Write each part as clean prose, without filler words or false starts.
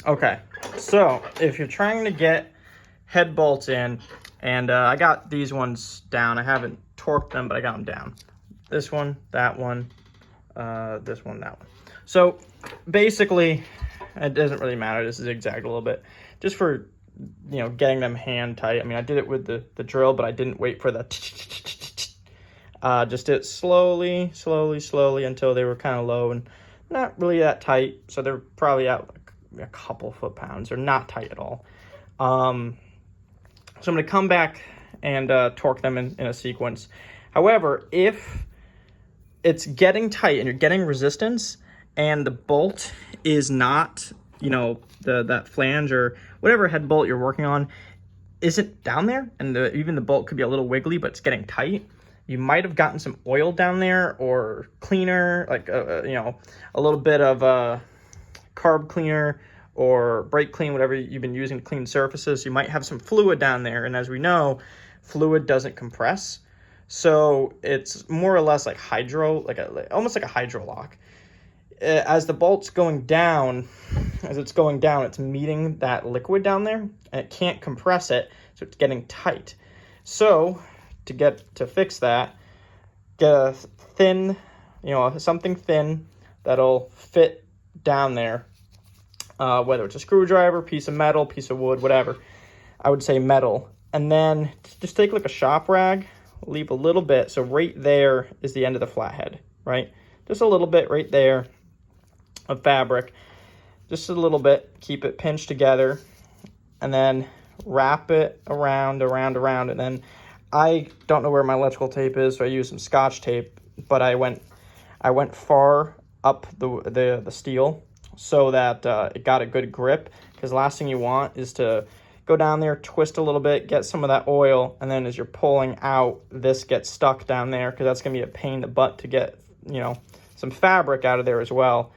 Okay, so if you're trying to get head bolts in, and I got these ones down. I haven't torqued them, but I got them down. This one, that one, this one, that one. So basically, it doesn't really matter. This is zigzag a little bit, just for, you know, getting them hand tight. I mean, I did it with the drill, but I didn't wait for the just did it slowly until they were kind of low and not really that tight. So they're probably out like a couple foot-pounds. They're not tight at all. So I'm going to come back and torque them in a sequence. However, if it's getting tight and you're getting resistance and the bolt is not, you know, that flange or whatever head bolt you're working on isn't down there, and even the bolt could be a little wiggly, but it's getting tight, you might have gotten some oil down there or cleaner, like, you know, a little bit of carb cleaner or brake clean, whatever you've been using to clean surfaces. You might have some fluid down there, and as we know, fluid doesn't compress, so it's more or less like almost like a hydro lock. As the bolt's going down, it's meeting that liquid down there, and it can't compress it, so it's getting tight. So to fix that, get a thin, you know, something thin that'll fit down there. Whether it's a screwdriver, piece of metal, piece of wood, whatever. I would say metal. And then just take like a shop rag, leave a little bit. So right there is the end of the flathead, right? Just a little bit right there of fabric. Just a little bit. Keep it pinched together. And then wrap it around. And then I don't know where my electrical tape is, so I used some Scotch tape. But I went far up the steel, so that it got a good grip, because the last thing you want is to go down there, twist a little bit, get some of that oil, and then as you're pulling out, this gets stuck down there, because that's going to be a pain in the butt to get, you know, some fabric out of there as well.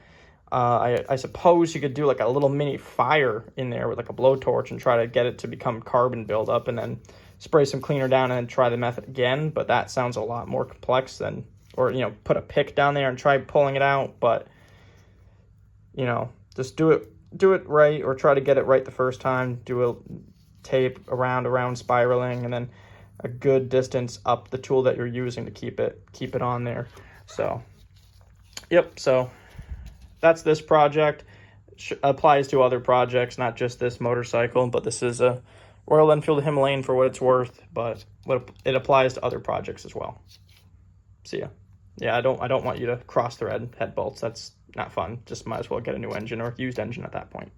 I suppose you could do like a little mini fire in there with like a blowtorch and try to get it to become carbon buildup, and then spray some cleaner down and then try the method again, but that sounds a lot more complex than, or, you know, put a pick down there and try pulling it out, but, you know, just do it right, or try to get it right the first time. Do a tape around spiraling, and then a good distance up the tool that you're using to keep it on there. So, yep. So that's this project. Applies to other projects, not just this motorcycle, but this is a Royal Enfield Himalayan for what it's worth, but it applies to other projects as well. See ya. Yeah, I don't want you to cross thread head bolts. That's not fun. Just might as well get a new engine or used engine at that point.